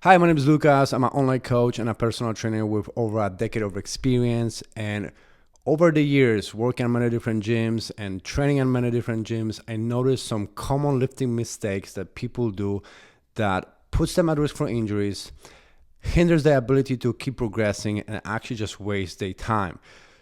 Hi, my name is Lucas. I'm an online coach and a personal trainer with over a decade of experience. And over the years, working at many different gyms and training at many different gyms, I noticed some common lifting mistakes that people do that puts them at risk for injuries, hinders their ability to keep progressing, and actually just waste their time.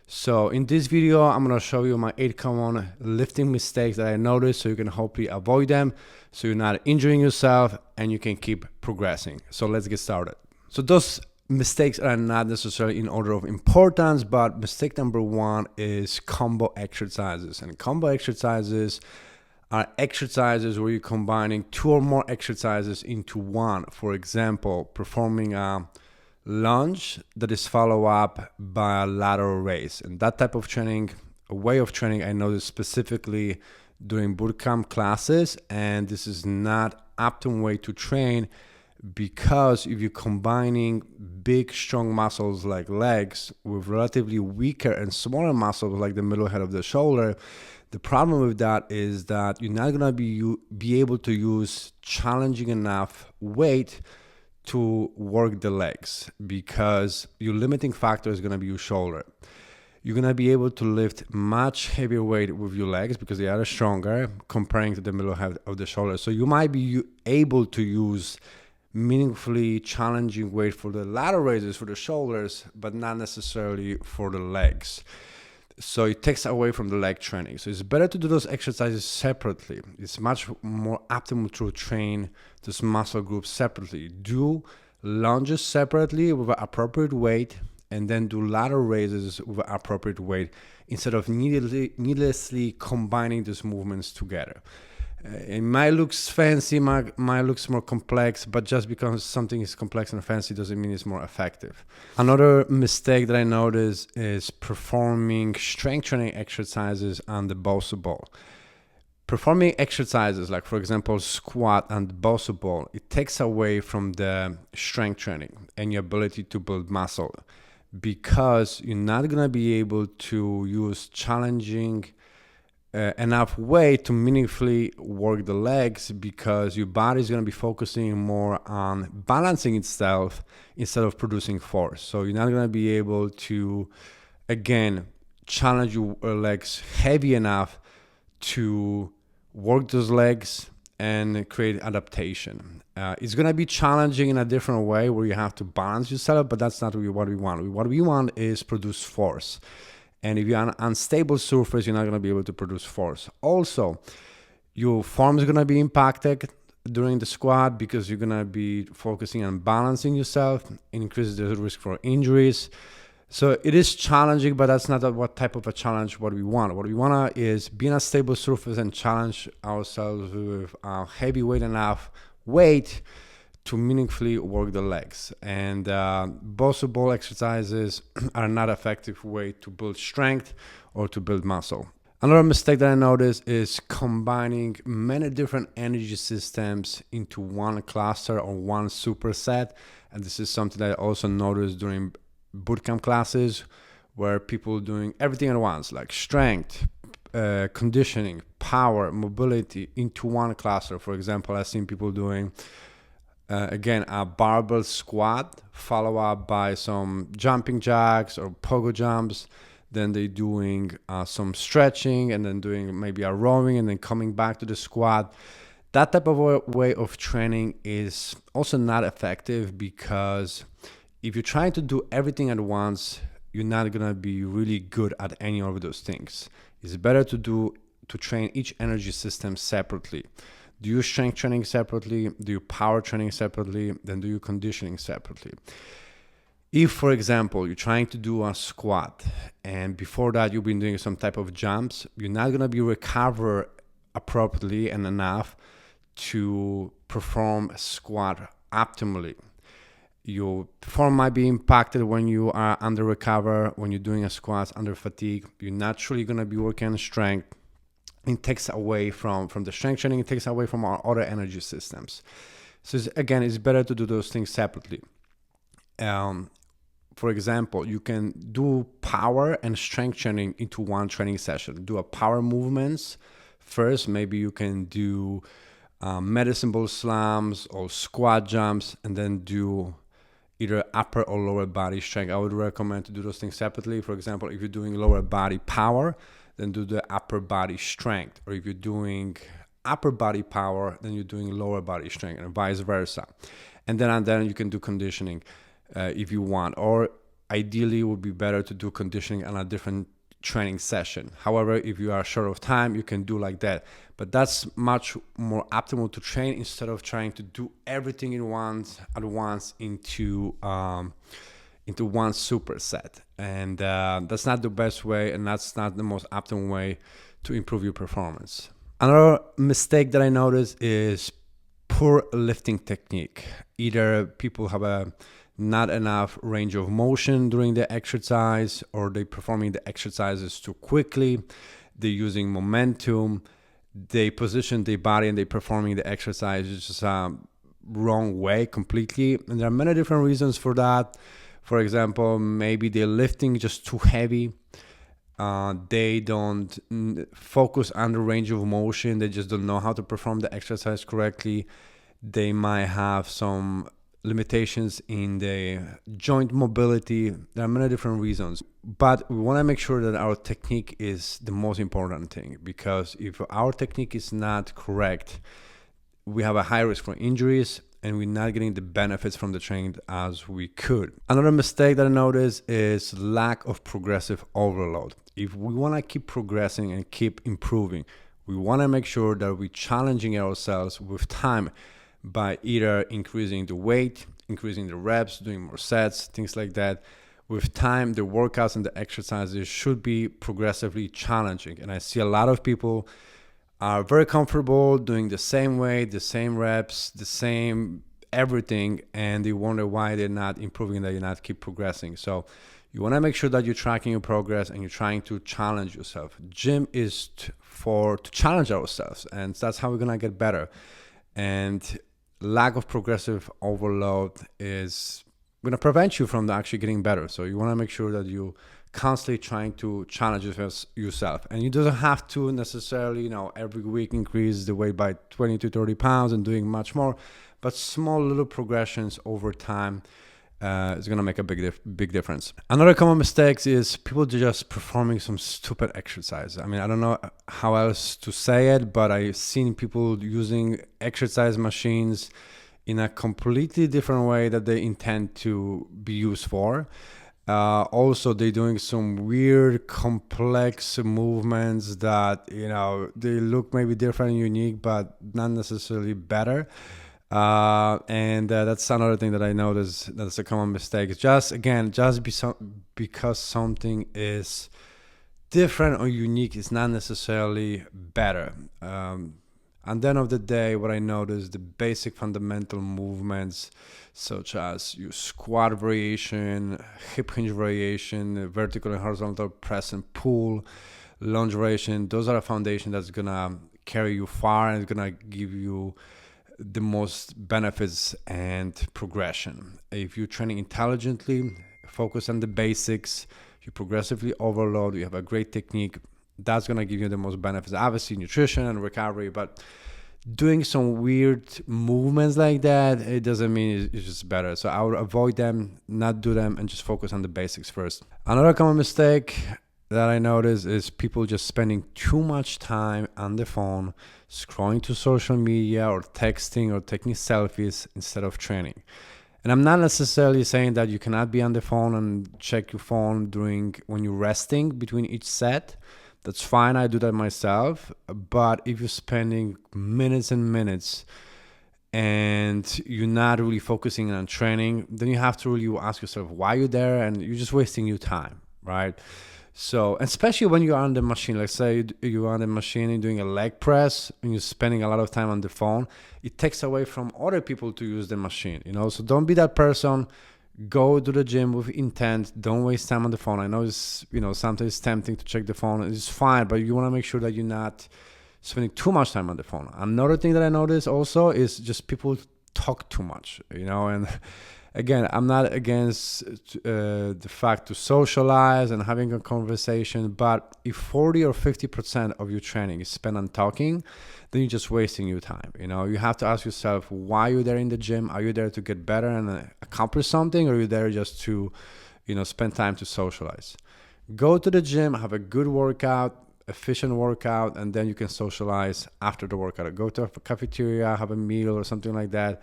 So in this video, I'm gonna show you my 8 common lifting mistakes that I noticed so you can hopefully avoid them, so you're not injuring yourself and you can keep progressing. So let's get started. So those mistakes are not necessarily in order of importance, but mistake number 1 is combo exercises. And combo exercises are exercises where you're combining 2 or more exercises into one. For example, performing a lunge that is followed up by a lateral raise. And that type of training, a way of training, I noticed specifically during bootcamp classes. And this is not optimum way to train, because if you're combining big, strong muscles like legs with relatively weaker and smaller muscles like the middle head of the shoulder, the problem with that is that you're not gonna be able to use challenging enough weight to work the legs, because your limiting factor is going to be your shoulder. You're going to be able to lift much heavier weight with your legs because they are stronger comparing to the middle half of the shoulder. So you might be able to use meaningfully challenging weight for the lateral raises for the shoulders, but not necessarily for the legs. So it takes away from the leg training. So it's better to do those exercises separately. It's much more optimal to train those muscle groups separately. Do lunges separately with an appropriate weight, and then do lateral raises with an appropriate weight, instead of needlessly combining those movements together. It might look fancy, might look more complex, but just because something is complex and fancy doesn't mean it's more effective. Another mistake that I noticed is performing strength training exercises on the Bosu ball. Performing exercises like, for example, squat and Bosu ball, it takes away from the strength training and your ability to build muscle, because you're not going to be able to use challenging enough weight to meaningfully work the legs, because your body is going to be focusing more on balancing itself instead of producing force. So you're not going to be able to, again, challenge your legs heavy enough to work those legs and create adaptation. It's going to be challenging in a different way where you have to balance yourself, but that's not really what we want. What we want is produce force. And if you're on an unstable surface, you're not going to be able to produce force. Also, your form is going to be impacted during the squat, because you're going to be focusing on balancing yourself, increases the risk for injuries. So it is challenging, but that's not what type of a challenge what we want. What we want is be on a stable surface and challenge ourselves with heavy weight enough weight to meaningfully work the legs. And Bosu ball exercises are not effective way to build strength or to build muscle. Another mistake that I noticed is combining many different energy systems into one cluster or one superset. And this is something that I also noticed during bootcamp classes, where people doing everything at once, like strength, conditioning, power, mobility, into one cluster. For example, I've seen people doing again, a barbell squat followed up by some jumping jacks or pogo jumps. Then they're doing some stretching, and then doing maybe a rowing, and then coming back to the squat. That type of way of training is also not effective, because if you're trying to do everything at once, you're not going to be really good at any of those things. It's better to train each energy system separately. Do your strength training separately, do your power training separately, then do your conditioning separately. If, for example, you're trying to do a squat, and before that you've been doing some type of jumps, you're not going to be recover appropriately and enough to perform a squat optimally. Your form might be impacted when you are under recover, when you're doing a squat under fatigue. You're naturally going to be working on strength. It takes away from the strength training, it takes away from our other energy systems. So again, it's better to do those things separately. For example, you can do power and strength training into one training session. Do a power movements first. Maybe you can do medicine ball slams or squat jumps, and then do either upper or lower body strength. I would recommend to do those things separately. For example, if you're doing lower body power, then do the upper body strength. Or if you're doing upper body power, then you're doing lower body strength, and vice versa. And then you can do conditioning if you want. Or ideally, it would be better to do conditioning on a different training session. However, if you are short of time, you can do like that. But that's much more optimal to train instead of trying to do everything at once into one superset. And that's not the best way, and that's not the most optimal way to improve your performance. Another mistake that I noticed is poor lifting technique. Either people have not enough range of motion during the exercise, or they're performing the exercises too quickly, they're using momentum, they position their body and they're performing the exercise just wrong way completely. And there are many different reasons for that. For example, maybe they're lifting just too heavy. They don't focus on the range of motion. They just don't know how to perform the exercise correctly. They might have some limitations in the joint mobility. There are many different reasons, but we want to make sure that our technique is the most important thing, because if our technique is not correct, we have a high risk for injuries and we're not getting the benefits from the training as we could. Another mistake that I noticed is lack of progressive overload. If we want to keep progressing and keep improving, we want to make sure that we're challenging ourselves with time by either increasing the weight, increasing the reps, doing more sets, things like that. With time, the workouts and the exercises should be progressively challenging. And I see a lot of people are very comfortable doing the same weight, the same reps, the same everything, and they wonder why they're not improving, that you're not keep progressing. So you want to make sure that you're tracking your progress and you're trying to challenge yourself. Gym is to challenge ourselves, and that's how we're going to get better. And lack of progressive overload is going to prevent you from actually getting better. So you want to make sure that you constantly trying to challenge yourself. And you doesn't have to necessarily, every week increase the weight by 20 to 30 pounds and doing much more, but small little progressions over time is going to make a big difference. Another common mistake is people just performing some stupid exercise. I mean, I don't know how else to say it, but I've seen people using exercise machines in a completely different way that they intend to be used for. Also, they're doing some weird, complex movements that, they look maybe different and unique, but not necessarily better. And that's another thing that I noticed that's a common mistake. It's because something is different or unique is not necessarily better. At the end of the day, what I noticed, the basic fundamental movements such as your squat variation, hip hinge variation, vertical and horizontal press and pull, lunge variation, those are a foundation that's gonna carry you far and it's gonna give you the most benefits and progression. If you're training intelligently, focus on the basics, you progressively overload, you have a great technique, that's going to give you the most benefits. Obviously nutrition and recovery, but doing some weird movements like that, it doesn't mean it's just better. So I would avoid them, not do them, and just focus on the basics first. Another common mistake that I notice is people just spending too much time on the phone, scrolling to social media or texting or taking selfies instead of training. And I'm not necessarily saying that you cannot be on the phone and check your phone when you're resting between each set. That's fine, I do that myself. But if you're spending minutes and minutes and you're not really focusing on training, then you have to really ask yourself why you're there, and you're just wasting your time, right? So, especially when you're on the machine, let's say you're on the machine and doing a leg press and you're spending a lot of time on the phone, it takes away from other people to use the machine, So don't be that person. Go to the gym with intent. Don't waste time on the phone. I know it's, sometimes it's tempting to check the phone. It's fine, but you want to make sure that you're not spending too much time on the phone. Another thing that I noticed also is just people talk too much, and again, I'm not against the fact to socialize and having a conversation, but if 40 or 50% of your training is spent on talking, then you're just wasting your time. You have to ask yourself, why you're there in the gym. Are you there to get better and accomplish something, or are you there just to spend time to socialize? Go to the gym, have a good workout, efficient workout, and then you can socialize after the workout. Go to a cafeteria, have a meal or something like that,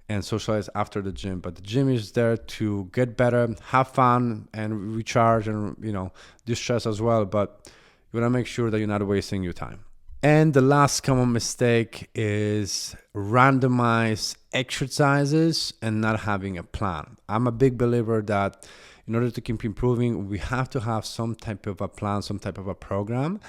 and socialize after the gym. But the gym is there to get better, have fun, and recharge, and distress as well. But you want to make sure that you're not wasting your time. And the last common mistake is randomize exercises and not having a plan. I'm a big believer that in order to keep improving, we have to have some type of a plan, some type of a program.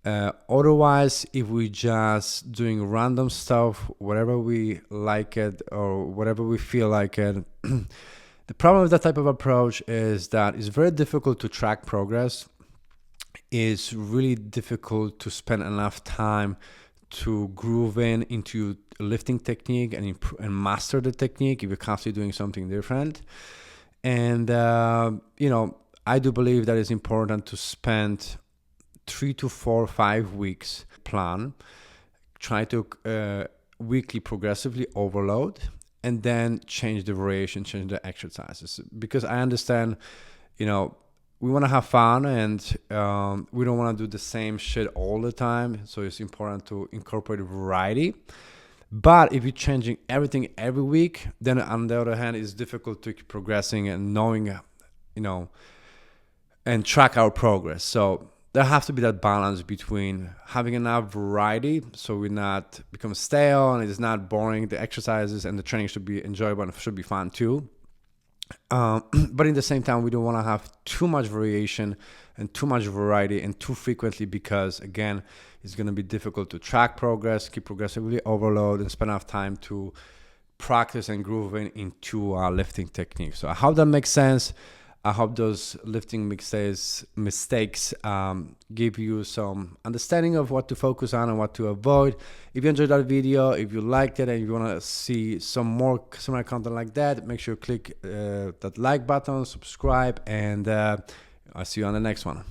Otherwise, if we just doing random stuff, whatever we like it or whatever we feel like it, the problem with that type of approach is that it's very difficult to track progress. It's really difficult to spend enough time to groove into lifting technique and master the technique if you're constantly doing something different. And, I do believe that it's important to spend 3 to 4 or 5 weeks plan, try to weekly progressively overload, and then change the variation, change the exercises. Because I understand, we want to have fun and we don't want to do the same shit all the time. So it's important to incorporate variety. But if you're changing everything every week, then on the other hand, it's difficult to keep progressing and knowing, and track our progress. So there has to be that balance between having enough variety so we not become stale and it's not boring. The exercises and the training should be enjoyable and should be fun too. But in the same time, we don't want to have too much variation and too much variety and too frequently, because again, it's going to be difficult to track progress, keep progressively overload, and spend enough time to practice and groove into lifting techniques. So I hope that makes sense. I hope those lifting mistakes give you some understanding of what to focus on and what to avoid. If you enjoyed that video, if you liked it and you want to see some more similar content like that, make sure you click that like button, subscribe, and I'll see you on the next one.